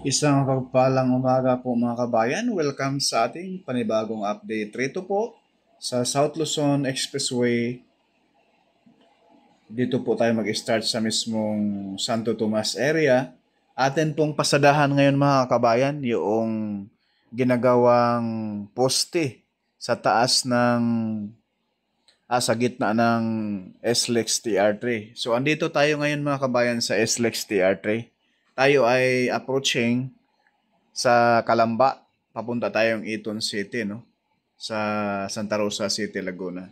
Isang pagpalang umaga po mga kabayan. Welcome sa ating panibagong update. Rito po sa South Luzon Expressway. Dito po tayo mag-start sa mismong Santo Tomas area. Atin pong pasadahan ngayon mga kabayan yung ginagawang poste sa taas ng sa gitna ng SLEX TR3. So andito tayo ngayon mga kabayan sa SLEX TR3. Tayo ay approaching sa Calamba, papunta tayong Eton City, no? Sa Santa Rosa City, Laguna.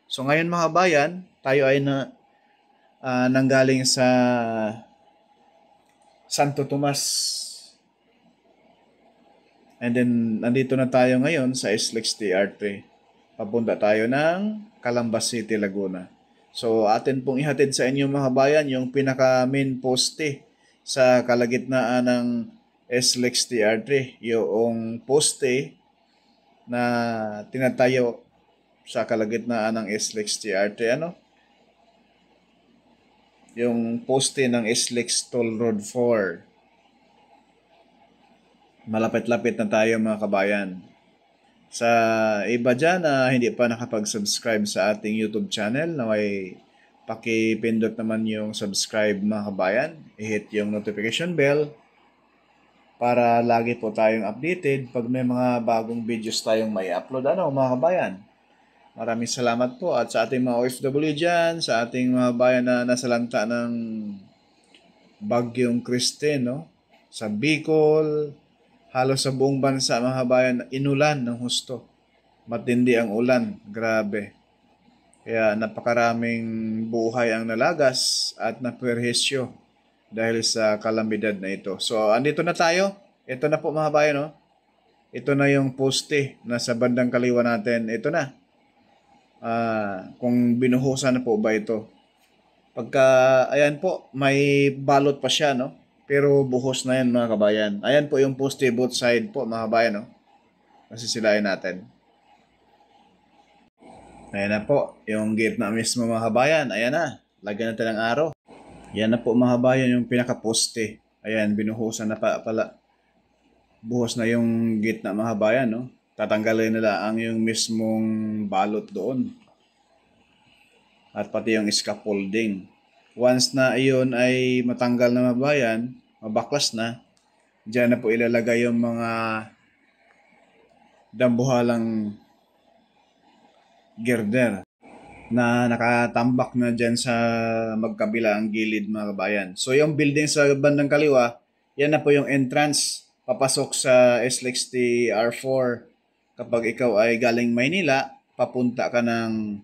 So ngayon mga bayan, tayo ay nanggaling sa Santo Tomas. And then, nandito na tayo ngayon sa SLEX TR3. Papunta tayo ng Calamba City, Laguna. So, atin pong ihatid sa inyo mga bayan yung pinaka main poste sa kalagitnaan ng SLEX TR3. Yung poste na tinatayo sa kalagitnaan ng SLEX TR3. Yung poste ng SLEX Toll Road 4. Malapit-lapit na tayo mga kabayan. Sa iba dyan na hindi pa nakapag-subscribe sa ating YouTube channel, naway pakipindot naman yung subscribe mga kabayan. I-hit yung notification bell para lagi po tayong updated pag may mga bagong videos tayong may upload mga kabayan. Maraming salamat po at sa ating mga OFW dyan, sa ating mga bayan na nasa lanta ng Bagyong Kriste, no? Sa Bicol, halos sa buong bansa mga bayan, inulan ng husto. Matindi ang ulan, grabe. Kaya napakaraming buhay ang nalagas at naperhisyo dahil sa kalamidad na ito. So, andito na tayo. Ito na po mga bayan, no? Ito na yung poste na sa bandang kaliwa natin. Ito na. Kung binuhusan na po ba ito. Pagka, ayan po, may balot pa siya, no? Pero buhos na yan mga kabayan. Ayan po yung poste both side po mga kabayan, no? Masisilayan natin. Ayan na po, yung gate na mismo mga kabayan. Ayan na, lagyan natin ng araw. Yan na po mga kabayan yung pinaka-poste. Ayan, binuhusan na pala. Buhos na yung gate na mga kabayan, no? Tatanggalin nila ang yung mismong balot doon. At pati yung scaffolding. Once na iyon ay matanggal na mga kabayan, mabaklas na, dyan na po ilalagay yung mga dambuhalang girder na nakatambak na dyan sa magkabila ang gilid mga kabayan. So yung building sa bandang kaliwa, yan na po yung entrance papasok sa SLEX TR4. Kapag ikaw ay galing Maynila, papunta ka ng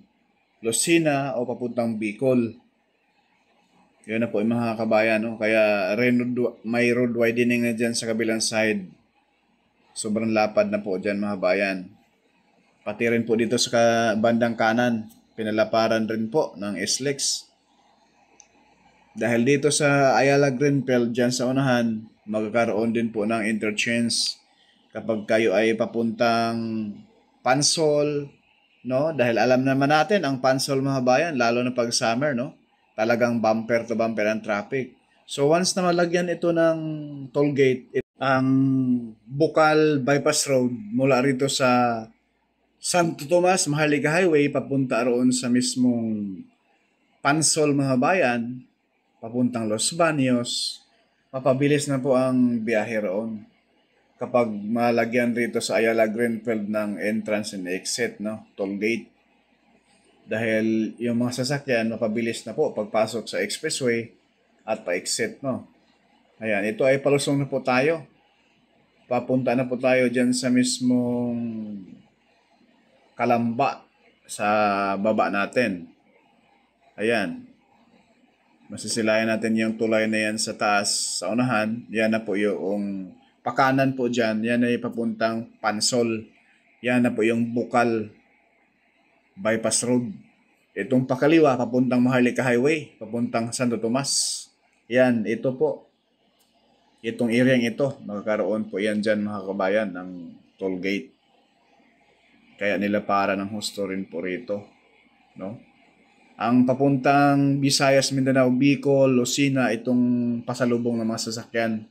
Lucena o papuntang Bicol. Yun na po yung mga kabayan. No? Kaya may road widening na dyan sa kabilang side. Sobrang lapad na po dyan mga kabayan. Pati rin po dito sa bandang kanan, pinalaparan rin po ng SLEX. Dahil dito sa Ayala Greenfield, dyan sa unahan, magkakaroon din po ng interchange kapag kayo ay papuntang Pansol, no? Dahil alam naman natin ang Pansol mga bayan, lalo na pag summer, no? Talagang bumper to bumper ang traffic. So once na malagyan ito ng toll gate, ang Bukal Bypass Road mula rito sa Santo Tomas, Maharlika Highway, papunta roon sa mismong Pansol mga bayan, papuntang Los Baños, mapabilis na po ang biyahe roon. Kapag malagyan rito sa Ayala Greenfield ng entrance and exit, no? Toll gate. Dahil yung mga sasakyan, mapabilis na po pagpasok sa expressway at pa-exit, no? Ayan, ito ay palusong na po tayo. Papunta na po tayo dyan sa mismong Calamba sa baba natin. Ayan. Masisilayan natin yung tulay na yan sa taas, sa unahan. Yan na po yung pakanan po dyan. Yan ay papuntang Pansol. Yan na po yung Bukal Bypass Road. Itong pakaliwa, papuntang Maharlika Highway, papuntang Santo Tomas. Yan, ito po. Itong area ito, magkakaroon po yan dyan mga kabayan ng toll gate. Kaya nila para ng husto rin po rito, no? Ang papuntang Visayas, Mindanao, Bicol, Lucena, itong pasalubong ng mga sasakyan